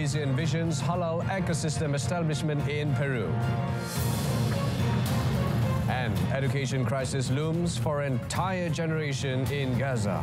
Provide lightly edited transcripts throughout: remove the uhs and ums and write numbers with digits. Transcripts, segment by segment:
Malaysia envisions halal ecosystem establishment in Peru. And education crisis looms for entire generation in Gaza.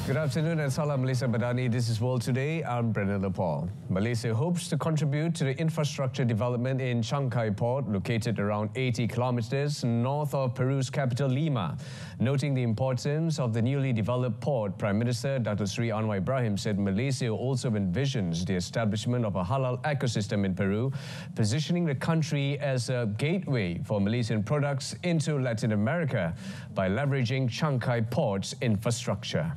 Good afternoon and Salam Malaysia Madani. This is World Today. I'm Brendan Lepal. Malaysia hopes to contribute to the infrastructure development in Chancay Port, located around 80 kilometers north of Peru's capital Lima. Noting the importance of the newly developed port, Prime Minister Datuk Seri Anwar Ibrahim said Malaysia also envisions the establishment of a halal ecosystem in Peru, positioning the country as a gateway for Malaysian products into Latin America by leveraging Chancay Port's infrastructure.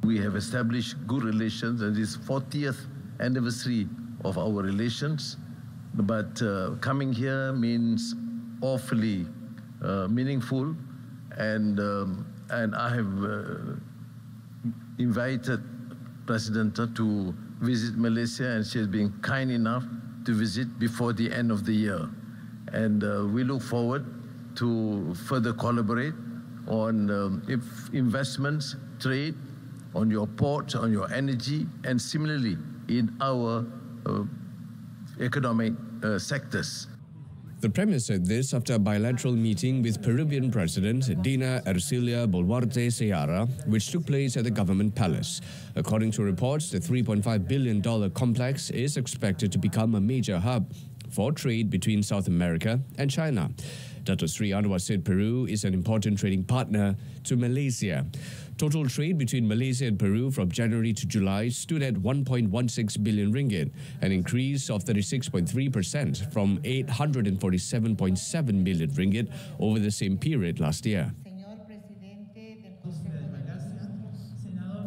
We have established good relations, and this 40th anniversary of our relations. But coming here means awfully meaningful, and I have invited President to visit Malaysia, and she has been kind enough to visit before the end of the year. And we look forward to further collaborate on investments, trade, on your ports, on your energy, and similarly in our economic sectors. The Premier said this after a bilateral meeting with Peruvian President Dina Ercilia Boluarte Seara, which took place at the government palace. According to reports, the $3.5 billion complex is expected to become a major hub for trade between South America and China. Datuk Seri Anwar said Peru is an important trading partner to Malaysia. Total trade between Malaysia and Peru from January to July stood at 1.16 billion ringgit, an increase of 36.3% from 847.7 billion ringgit over the same period last year.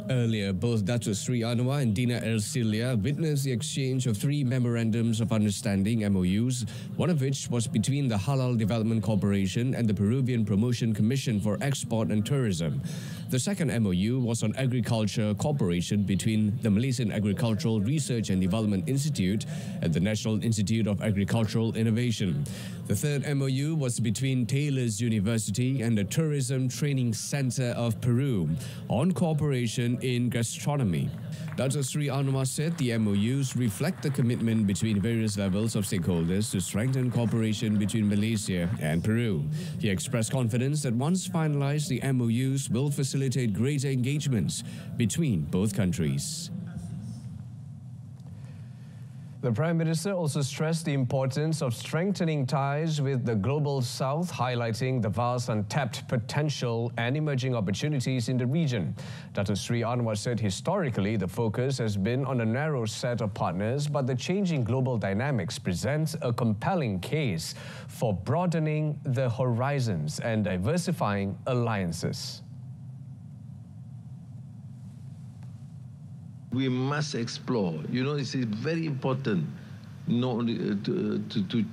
Earlier, both Datuk Seri Anwar and Dina Ercilia witnessed the exchange of 3 memorandums of understanding MOUs, one of which was between the Halal Development Corporation and the Peruvian Promotion Commission for Export and Tourism. The second MOU was on agriculture cooperation between the Malaysian Agricultural Research and Development Institute and the National Institute of Agricultural Innovation. The third MOU was between Taylor's University and the Tourism Training Center of Peru on cooperation in gastronomy. Datuk Seri Anwar said the MOUs reflect the commitment between various levels of stakeholders to strengthen cooperation between Malaysia and Peru. He expressed confidence that once finalized, the MOUs will facilitate greater engagements between both countries. The Prime Minister also stressed the importance of strengthening ties with the Global South, highlighting the vast untapped potential and emerging opportunities in the region. Datuk Seri Anwar said historically the focus has been on a narrow set of partners, but the changing global dynamics presents a compelling case for broadening the horizons and diversifying alliances. We must explore. You know, it's very important to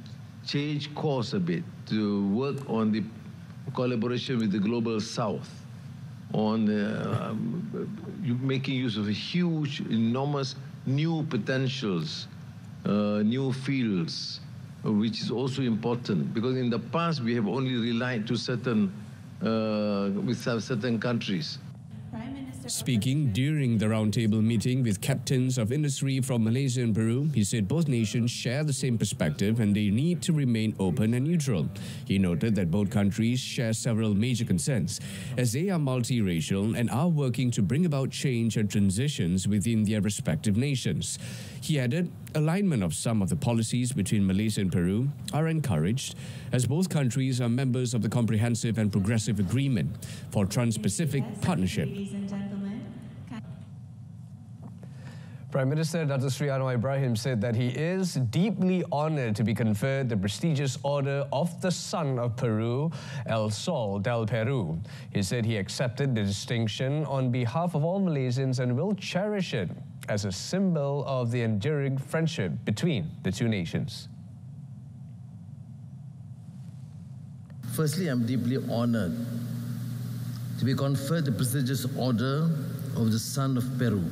change course a bit, to work on the collaboration with the Global South, on making use of huge, enormous new potentials, new fields, which is also important. Because in the past, we have only relied to certain countries. Speaking during the roundtable meeting with captains of industry from Malaysia and Peru, he said both nations share the same perspective and they need to remain open and neutral. He noted that both countries share several major concerns, as they are multiracial and are working to bring about change and transitions within their respective nations. He added, alignment of some of the policies between Malaysia and Peru are encouraged, as both countries are members of the Comprehensive and Progressive Agreement for Trans-Pacific Partnership. Prime Minister Datuk Seri Anwar Ibrahim said that he is deeply honoured to be conferred the prestigious Order of the Sun of Peru, El Sol del Peru. He said he accepted the distinction on behalf of all Malaysians and will cherish it as a symbol of the enduring friendship between the two nations. Firstly, I'm deeply honoured to be conferred the prestigious Order of the Sun of Peru.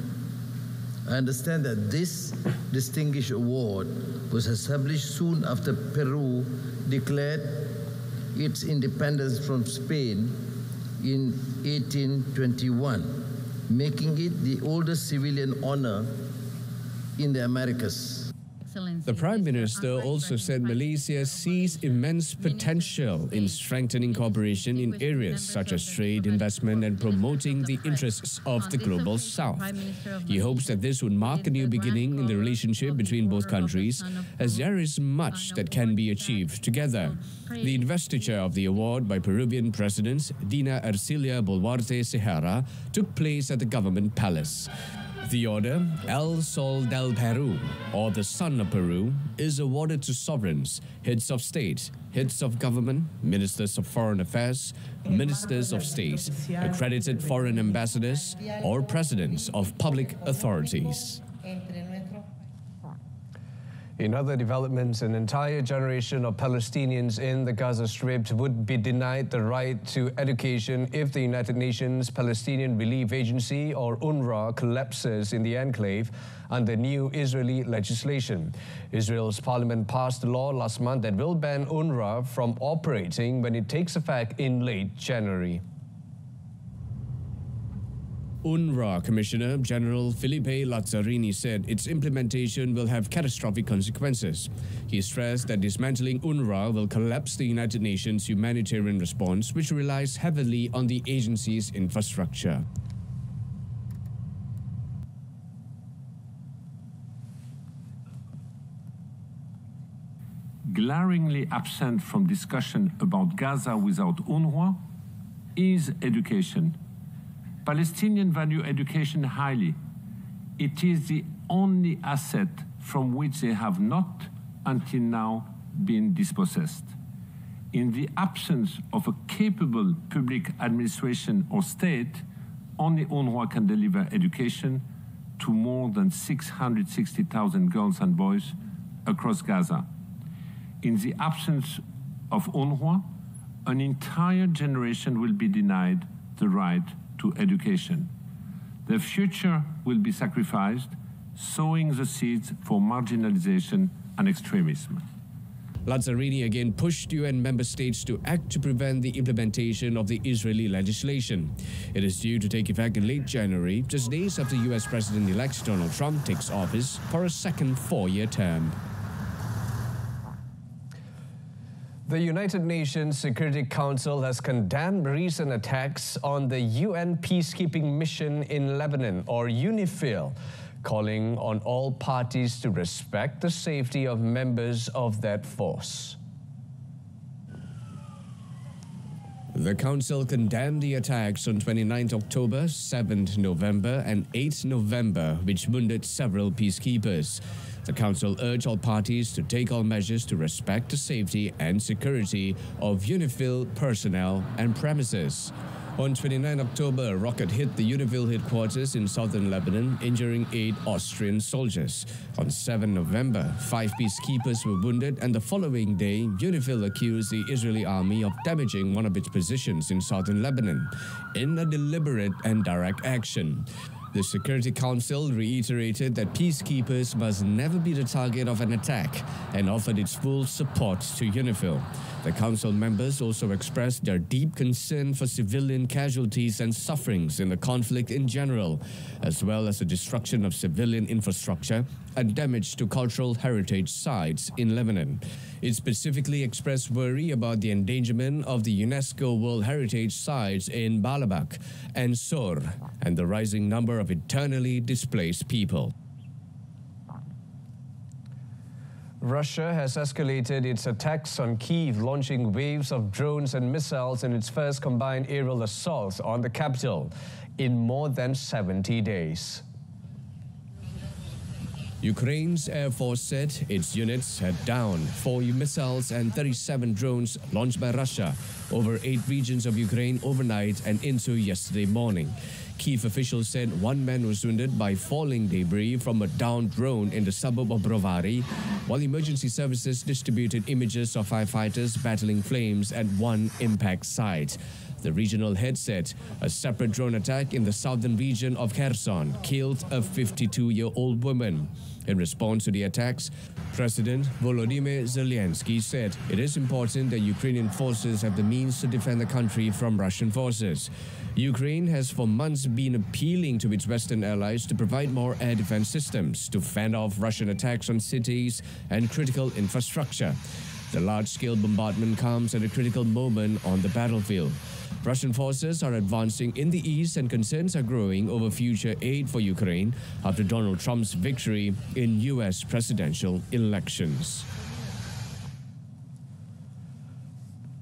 I understand that this distinguished award was established soon after Peru declared its independence from Spain in 1821, making it the oldest civilian honor in the Americas. The Prime Minister also said Malaysia sees immense potential in strengthening cooperation in areas such as trade, investment, and promoting the interests of the Global South. He hopes that this would mark a new beginning in the relationship between both countries, as there is much that can be achieved together. The investiture of the award by Peruvian President Dina Ercilia Boluarte Sierra took place at the Government Palace. The order, El Sol del Peru, or the Sun of Peru, is awarded to sovereigns, heads of state, heads of government, ministers of foreign affairs, ministers of state, accredited foreign ambassadors, or presidents of public authorities. In other developments, an entire generation of Palestinians in the Gaza Strip would be denied the right to education if the United Nations Palestinian Relief Agency, or UNRWA, collapses in the enclave under new Israeli legislation. Israel's parliament passed a law last month that will ban UNRWA from operating when it takes effect in late January.UNRWA Commissioner General Filipe Lazzarini said its implementation will have catastrophic consequences. He stressed that dismantling UNRWA will collapse the United Nations humanitarian response, which relies heavily on the agency's infrastructure. Glaringly absent from discussion about Gaza without UNRWA is education.Palestinians value education highly. It is the only asset from which they have not, until now, been dispossessed. In the absence of a capable public administration or state, only UNRWA can deliver education to more than 660,000 girls and boys across Gaza. In the absence of UNRWA, an entire generation will be denied the right to education. Their future will be sacrificed, sowing the seeds for marginalization and extremism. Lazzarini again pushed UN member states to act to prevent the implementation of the Israeli legislation. It is due to take effect in late January, just days after US President-elect Donald Trump takes office for a second four-year term. The United Nations Security Council has condemned recent attacks on the UN peacekeeping mission in Lebanon, or UNIFIL, calling on all parties to respect the safety of members of that force. The Council condemned the attacks on 29 October, 7 November, and 8 November, which wounded several peacekeepers. The Council urged all parties to take all measures to respect the safety and security of UNIFIL personnel and premises. On 29 October, a rocket hit the UNIFIL headquarters in southern Lebanon, injuring 8 Austrian soldiers. On 7 November, 5 peacekeepers were wounded, and the following day, UNIFIL accused the Israeli army of damaging one of its positions in southern Lebanon, in a deliberate and direct action. The Security Council reiterated that peacekeepers must never be the target of an attack and offered its full support to UNIFIL. The Council members also expressed their deep concern for civilian casualties and sufferings in the conflict in general, as well as the destruction of civilian infrastructure and damage to cultural heritage sites in Lebanon. It specifically expressed worry about the endangerment of the UNESCO World Heritage Sites in Baalbek and Sor, and the rising number of internally displaced people. Russia has escalated its attacks on Kyiv, launching waves of drones and missiles in its first combined aerial assault on the capital in more than 70 days. Ukraine's Air Force said its units had downed 4 missiles and 37 drones launched by Russia over 8 regions of Ukraine overnight and into yesterday morning. Kyiv officials said 1 man was wounded by falling debris from a downed drone in the suburb of Brovary, while emergency services distributed images of firefighters battling flames at one impact site. The regional head said a separate drone attack in the southern region of Kherson killed a 52-year-old woman. In response to the attacks, President Volodymyr Zelensky said it is important that Ukrainian forces have the means to defend the country from Russian forces. Ukraine has for months been appealing to its Western allies to provide more air defense systems to fend off Russian attacks on cities and critical infrastructure. The large-scale bombardment comes at a critical moment on the battlefield. Russian forces are advancing in the east and concerns are growing over future aid for Ukraine after Donald Trump's victory in U.S. presidential elections.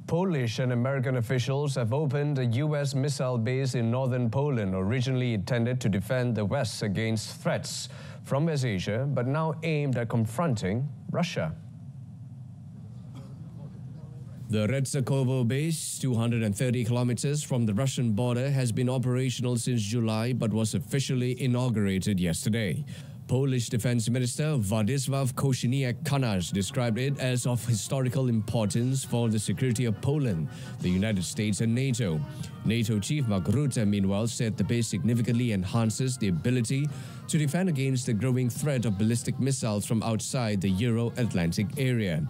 Polish and American officials have opened a U.S. missile base in northern Poland, originally intended to defend the West against threats from West Asia, but now aimed at confronting Russia. The Retsakovo base, 230 kilometers from the Russian border, has been operational since July but was officially inaugurated yesterday. Polish Defense Minister Władysław Kosiniak-Kamysz described it as of historical importance for the security of Poland, the United States and NATO. NATO Chief Mark Rutte, meanwhile, said the base significantly enhances the ability to defend against the growing threat of ballistic missiles from outside the Euro-Atlantic area.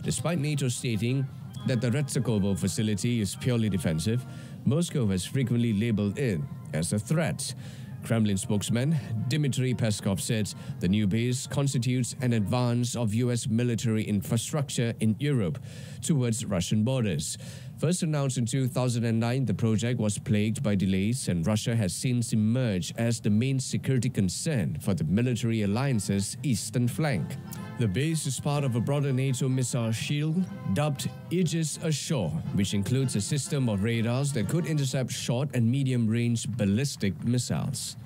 Despite NATO stating that the Retsakovo facility is purely defensive, Moscow has frequently labeled it as a threat. Kremlin spokesman Dmitry Peskov said the new base constitutes an advance of U.S. military infrastructure in Europe towards Russian borders. First announced in 2009, the project was plagued by delays, and Russia has since emerged as the main security concern for the military alliance's eastern flank. The base is part of a broader NATO missile shield dubbed Aegis Ashore, which includes a system of radars that could intercept short and medium-range ballistic missiles.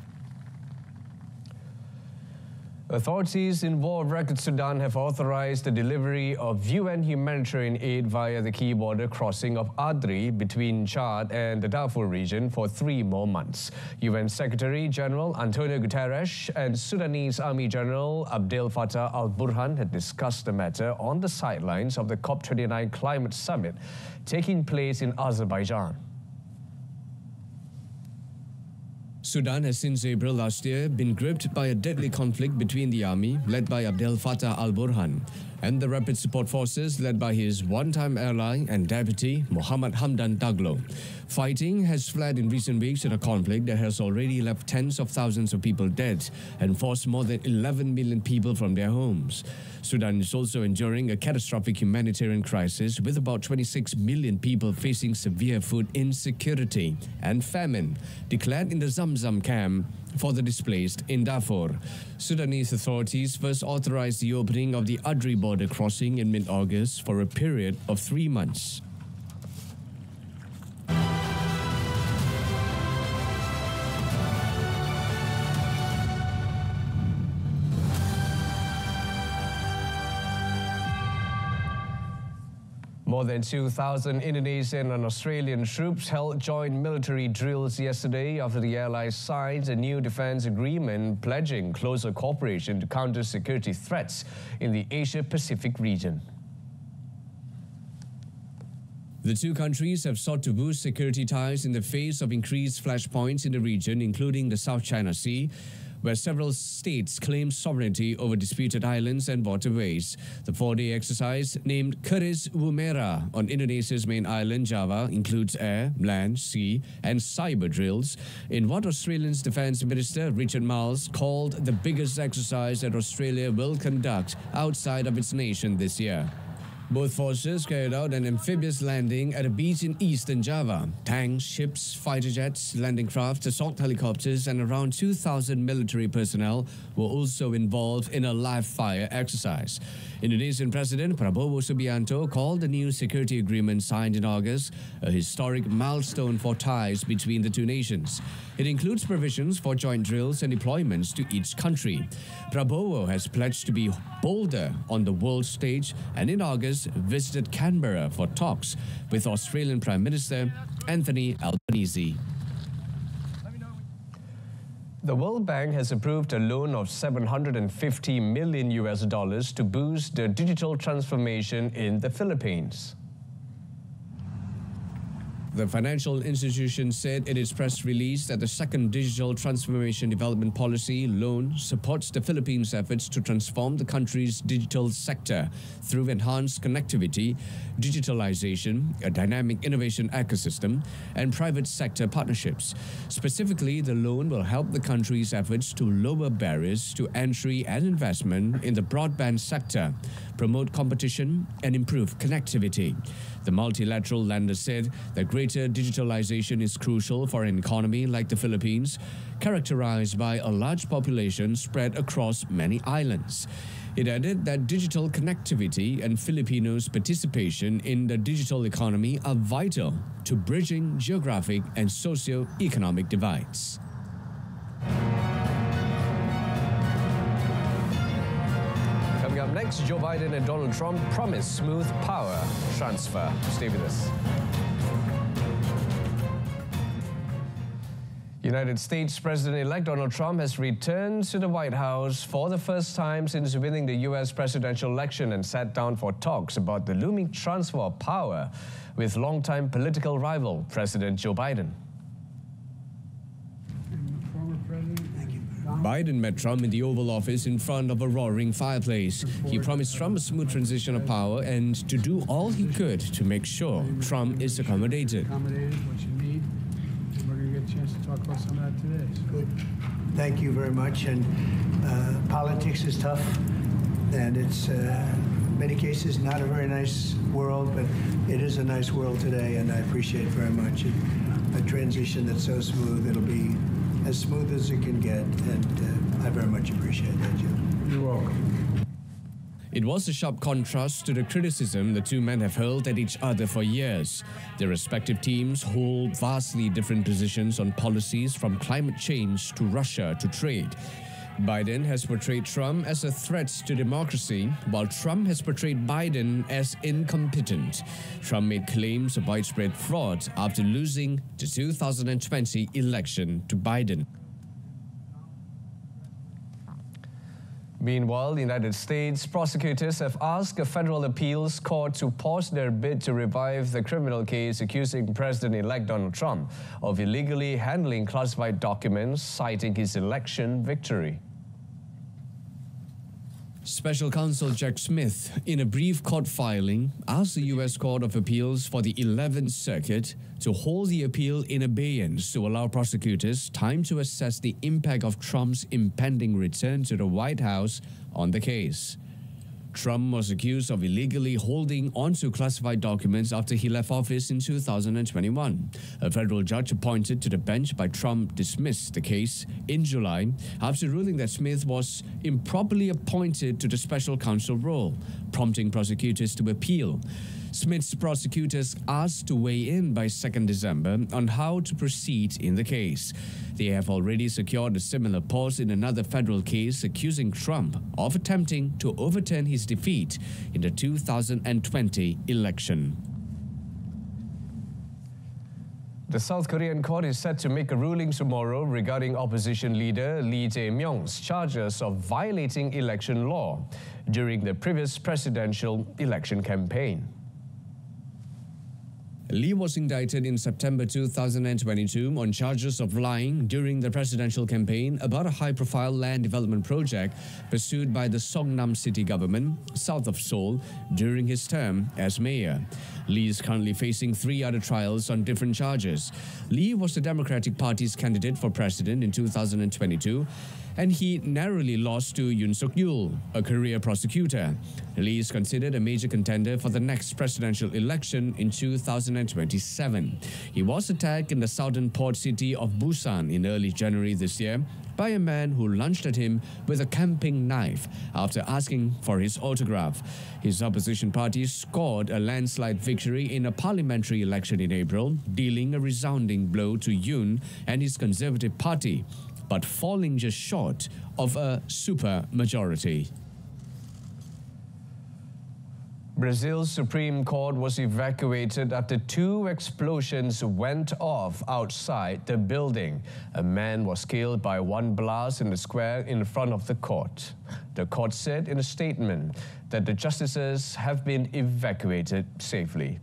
Authorities in war-wrecked Sudan have authorized the delivery of UN humanitarian aid via the key border crossing of Adri between Chad and the Darfur region for 3 more months. UN Secretary-General Antonio Guterres and Sudanese Army General Abdel Fattah al-Burhan had discussed the matter on the sidelines of the COP29 climate summit taking place in Azerbaijan. Sudan has since April last year been gripped by a deadly conflict between the army, led by Abdel Fattah al-Burhan, and the Rapid Support Forces, led by his one-time ally and deputy, Mohammed Hamdan Daglo. Fighting has flared in recent weeks in a conflict that has already left tens of thousands of people dead and forced more than 11 million people from their homes. Sudan is also enduring a catastrophic humanitarian crisis with about 26 million people facing severe food insecurity and famine, declared in the Zamzam camp for the displaced in Darfur. Sudanese authorities first authorized the opening of the Adri border crossing in mid-August for a period of 3 months. More than 2,000 Indonesian and Australian troops held joint military drills yesterday after the allies signed a new defense agreement pledging closer cooperation to counter security threats in the Asia-Pacific region. The two countries have sought to boost security ties in the face of increased flashpoints in the region, including the South China Sea, where several states claim sovereignty over disputed islands and waterways. The 4-day exercise, named Keris Woomera on Indonesia's main island, Java, includes air, land, sea, and cyber drills in what Australia's Defence Minister Richard Marles called the biggest exercise that Australia will conduct outside of its nation this year. Both forces carried out an amphibious landing at a beach in eastern Java. Tanks, ships, fighter jets, landing craft, assault helicopters, and around 2,000 military personnel were also involved in a live-fire exercise. Indonesian President Prabowo Subianto called the new security agreement signed in August a historic milestone for ties between the two nations. It includes provisions for joint drills and deployments to each country. Prabowo has pledged to be bolder on the world stage and in August visited Canberra for talks with Australian Prime Minister Anthony Albanese. The World Bank has approved a loan of $750 million to boost the digital transformation in the Philippines. The financial institution said in its press release that the second Digital Transformation Development Policy loan supports the Philippines' efforts to transform the country's digital sector through enhanced connectivity, digitalization, a dynamic innovation ecosystem, and private sector partnerships. Specifically, the loan will help the country's efforts to lower barriers to entry and investment in the broadband sector, promote competition, and improve connectivity. The multilateral lender said that greater digitalization is crucial for an economy like the Philippines, characterized by a large population spread across many islands. It added that digital connectivity and Filipinos' participation in the digital economy are vital to bridging geographic and socio-economic divides. Coming up next, Joe Biden and Donald Trump promise smooth power transfer. Stay with us. United States President-elect Donald Trump has returned to the White House for the first time since winning the U.S. presidential election and sat down for talks about the looming transfer of power with longtime political rival President Joe Biden. Biden met Trump in the Oval Office in front of a roaring fireplace. He promised Trump a smooth transition of power and to do all he could to make sure Trump is accommodated. What you need. We're going to get a chance to talk about some of that today. So. Good. Thank you very much. And politics is tough, and it's in many cases not a very nice world, but it is a nice world today, and I appreciate very much a transition that's so smooth. It'll be as smooth as it can get, and I very much appreciate that, Jim. You're welcome. It was a sharp contrast to the criticism the two men have hurled at each other for years. Their respective teams hold vastly different positions on policies from climate change to Russia to trade. Biden has portrayed Trump as a threat to democracy, while Trump has portrayed Biden as incompetent. Trump made claims of widespread fraud after losing the 2020 election to Biden. Meanwhile, the United States prosecutors have asked a federal appeals court to pause their bid to revive the criminal case accusing President-elect Donald Trump of illegally handling classified documents, citing his election victory. Special Counsel Jack Smith, in a brief court filing, asked the U.S. Court of Appeals for the 11th Circuit to hold the appeal in abeyance to allow prosecutors time to assess the impact of Trump's impending return to the White House on the case. Trump was accused of illegally holding onto classified documents after he left office in 2021. A federal judge appointed to the bench by Trump dismissed the case in July after ruling that Smith was improperly appointed to the special counsel role, prompting prosecutors to appeal. Smith's prosecutors asked to weigh in by 2nd December on how to proceed in the case. They have already secured a similar pause in another federal case accusing Trump of attempting to overturn his defeat in the 2020 election. The South Korean court is set to make a ruling tomorrow regarding opposition leader Lee Jae-myung's charges of violating election law during the previous presidential election campaign. Lee was indicted in September 2022 on charges of lying during the presidential campaign about a high-profile land development project pursued by the Songnam city government, south of Seoul, during his term as mayor. Lee is currently facing 3 other trials on different charges. Lee was the Democratic Party's candidate for president in 2022, and he narrowly lost to Yoon Suk-yeol, a career prosecutor. Lee is considered a major contender for the next presidential election in 2027. He was attacked in the southern port city of Busan in early January this year by a man who lunged at him with a camping knife after asking for his autograph. His opposition party scored a landslide victory in a parliamentary election in April, dealing a resounding blow to Yoon and his Conservative Party, but falling just short of a supermajority. Brazil's Supreme Court was evacuated after 2 explosions went off outside the building. A man was killed by 1 blast in the square in front of the court. The court said in a statement that the justices have been evacuated safely.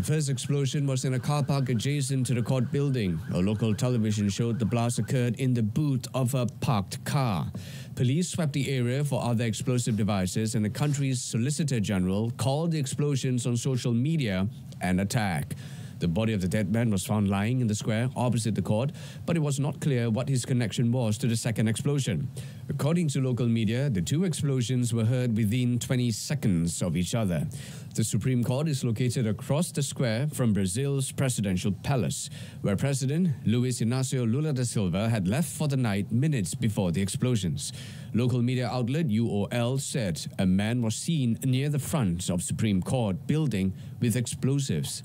The first explosion was in a car park adjacent to the court building. A local television showed the blast occurred in the boot of a parked car. Police swept the area for other explosive devices, and the country's Solicitor General called the explosions on social media an attack. The body of the dead man was found lying in the square opposite the court, but it was not clear what his connection was to the second explosion. According to local media, the two explosions were heard within 20 seconds of each other. The Supreme Court is located across the square from Brazil's presidential palace, where President Luiz Inácio Lula da Silva had left for the night minutes before the explosions. Local media outlet UOL said a man was seen near the front of Supreme Court building with explosives.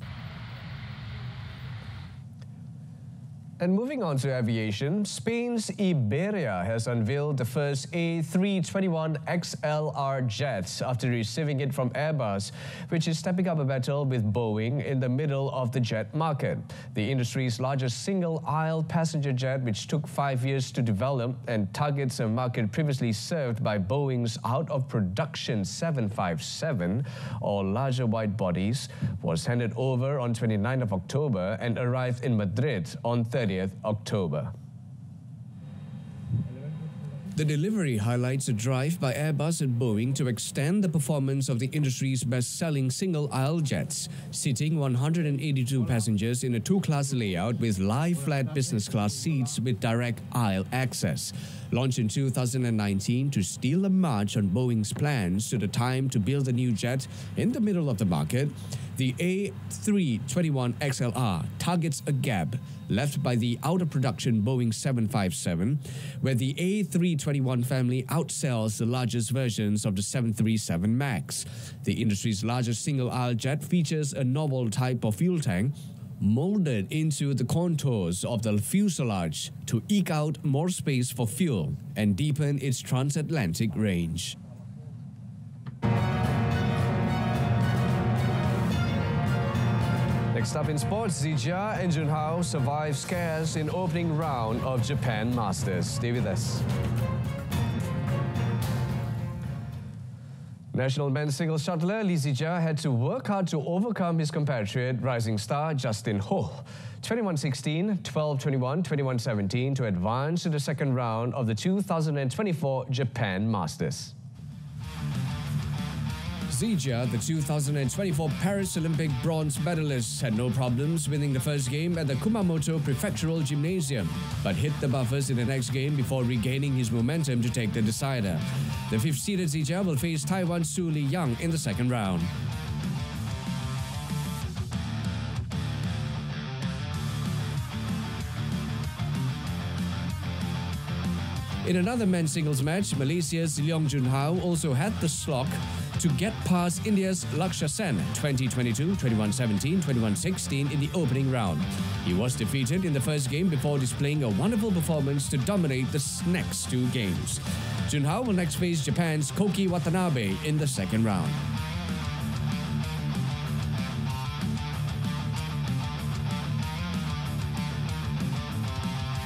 And moving on to aviation, Spain's Iberia has unveiled the first A321XLR jet after receiving it from Airbus, which is stepping up a battle with Boeing in the middle of the jet market. The industry's largest single-aisle passenger jet, which took 5 years to develop and targets a market previously served by Boeing's out-of-production 757 or larger wide bodies, was handed over on 29th of October and arrived in Madrid on 30th October. The delivery highlights a drive by Airbus and Boeing to extend the performance of the industry's best-selling single-aisle jets, seating 182 passengers in a two-class layout with lie-flat business-class seats with direct aisle access. Launched in 2019 to steal a march on Boeing's plans to the time to build a new jet in the middle of the market, the A321XLR targets a gap left by the out-of-production Boeing 757, where the A321 family outsells the largest versions of the 737 MAX. The industry's largest single-aisle jet features a novel type of fuel tank molded into the contours of the fuselage to eke out more space for fuel and deepen its transatlantic range. Next up in sports, Zijia and Junhao survive scares in opening round of Japan Masters. Stay with us. National men's singles shuttler Lee Zijia had to work hard to overcome his compatriot rising star Justin Ho. 21-16, 12-21, 21-17 to advance to the second round of the 2024 Japan Masters. Zijia, the 2024 Paris Olympic bronze medalist, had no problems winning the first game at the Kumamoto Prefectural Gymnasium, but hit the buffers in the next game before regaining his momentum to take the decider. The fifth-seeded Zijia will face Taiwan's Su Li-yang in the second round. In another men's singles match, Malaysia's Leong Junhao also had the slog to get past India's Lakshya Sen 20-22, 21-17, 21-16 in the opening round. He was defeated in the first game before displaying a wonderful performance to dominate the next two games. Junhao will next face Japan's Koki Watanabe in the second round.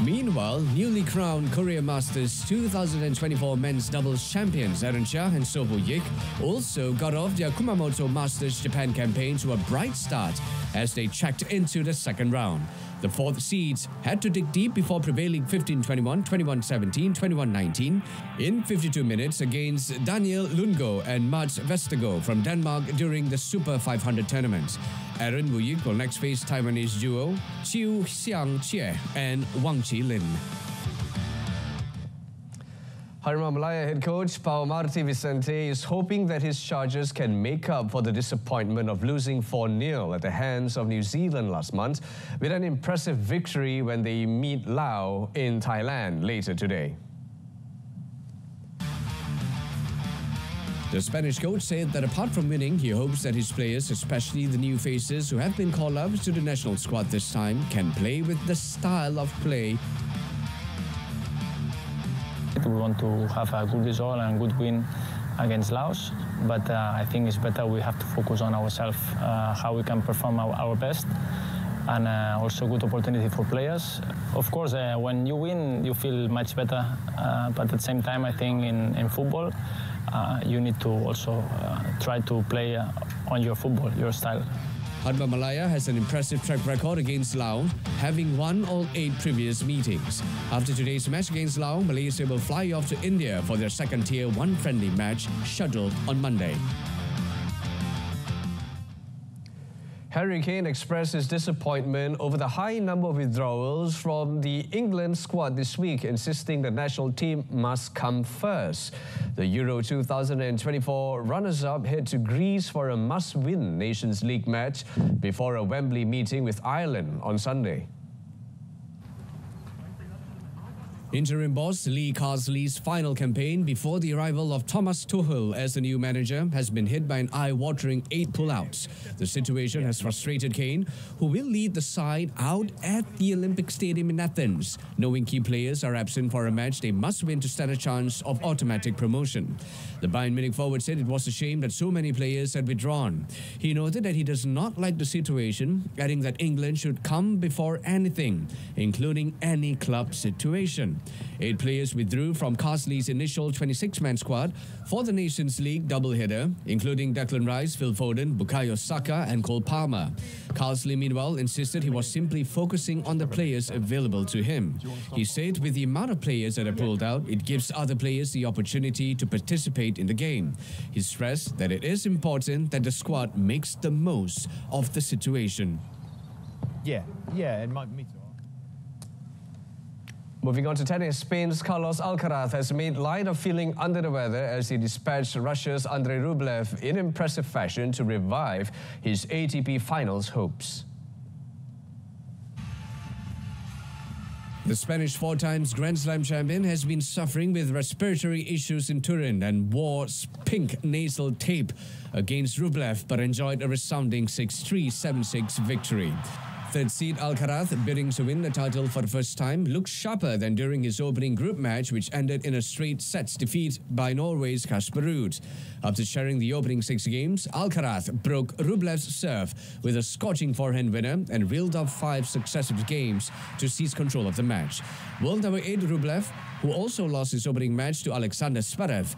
Meanwhile, newly crowned Korea Masters 2024 men's doubles champions Aaron Chia and Soho Yik also got off their Kumamoto Masters Japan campaign to a bright start as they checked into the second round. The fourth seeds had to dig deep before prevailing 15-21, 21-17, 21-19 in 52 minutes against Daniel Lundgaard and Mats Vestergaard from Denmark during the Super 500 tournament. Aaron Wuyik will next face Taiwanese duo Chiu Xiang-Chie and Wang Qilin. Harimau Malaya head coach Pau Marti Vicente is hoping that his Chargers can make up for the disappointment of losing 4-0 at the hands of New Zealand last month with an impressive victory when they meet Laos in Thailand later today. The Spanish coach said that apart from winning, he hopes that his players, especially the new faces who have been called up to the national squad this time, can play with the style of play. We want to have a good result and a good win against Laos, but I think it's better we have to focus on ourselves, how we can perform our best, and also good opportunity for players. Of course, when you win, you feel much better, but at the same time, I think in football, you need to also try to play on your football, your style. Hanba Malaya has an impressive track record against Laos, having won all 8 previous meetings. After today's match against Laos, Malaysia will fly off to India for their second Tier 1 friendly match, scheduled on Monday. Harry Kane expressed his disappointment over the high number of withdrawals from the England squad this week, insisting the national team must come first. The Euro 2024 runners-up head to Greece for a must-win Nations League match before a Wembley meeting with Ireland on Sunday. Interim boss Lee Carsley's final campaign before the arrival of Thomas Tuchel as the new manager has been hit by an eye-watering 8 pullouts. The situation has frustrated Kane, who will lead the side out at the Olympic Stadium in Athens. Knowing key players are absent for a match they must win to stand a chance of automatic promotion. The Bayern Munich forward said it was a shame that so many players had withdrawn. He noted that he does not like the situation, adding that England should come before anything, including any club situation. 8 players withdrew from Carsley's initial 26-man squad for the Nations League doubleheader, including Declan Rice, Phil Foden, Bukayo Saka and Cole Palmer. Carsley, meanwhile, insisted he was simply focusing on the players available to him. He said with the amount of players that are pulled out, it gives other players the opportunity to participate in the game. He stressed that it is important that the squad makes the most of the situation. Yeah, it might me too. Moving on to tennis, Spain's Carlos Alcaraz has made light of feeling under the weather as he dispatched Russia's Andrei Rublev in impressive fashion to revive his ATP Finals hopes. The Spanish 4-times Grand Slam champion has been suffering with respiratory issues in Turin and wore pink nasal tape against Rublev, but enjoyed a resounding 6-3, 7-6 victory. Third seed Alcaraz, bidding to win the title for the first time, looked sharper than during his opening group match, which ended in a straight sets defeat by Norway's Casper Ruud. After sharing the opening 6 games, Alcaraz broke Rublev's serve with a scorching forehand winner and reeled off 5 successive games to seize control of the match. World number 8 Rublev, who also lost his opening match to Alexander Zverev,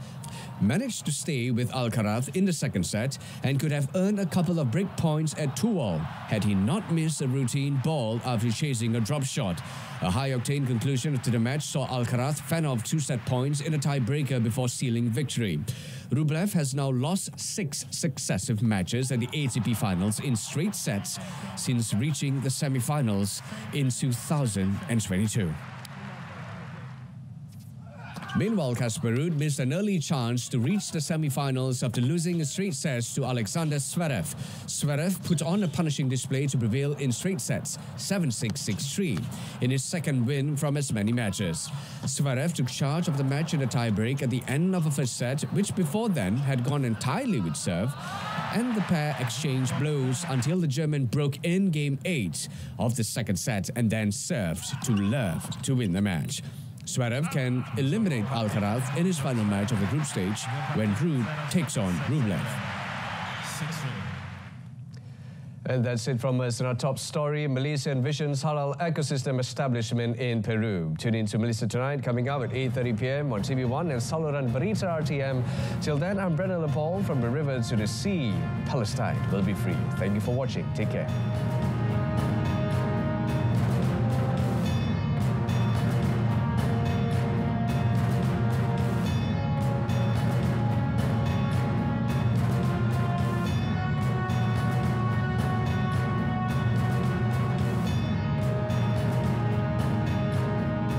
managed to stay with Alcaraz in the second set and could have earned a couple of break points at 2-all had he not missed a routine ball after chasing a drop shot. A high-octane conclusion to the match saw Alcaraz fan off 2 set points in a tiebreaker before sealing victory. Rublev has now lost 6 successive matches at the ATP Finals in straight sets since reaching the semi-finals in 2022. Meanwhile, Casper Ruud missed an early chance to reach the semi-finals after losing a straight sets to Alexander Zverev. Zverev put on a punishing display to prevail in straight sets, 7-6, 6-3, in his second win from as many matches. Zverev took charge of the match in a tiebreak at the end of the first set, which before then had gone entirely with serve, and the pair exchanged blows until the German broke in Game 8 of the second set and then served to Löw to win the match. Zverev can eliminate Alcaraz in his final match of the group stage when Ruud takes on Rublev. And that's it from us in our top story. Malaysia envisions halal ecosystem establishment in Peru. Tune in to Malaysia Tonight, coming up at 8:30 p.m. on TV1 and Saluran Berita RTM. Till then, I'm Brennan Lepol. From the river to the sea, Palestine will be free. Thank you for watching. Take care.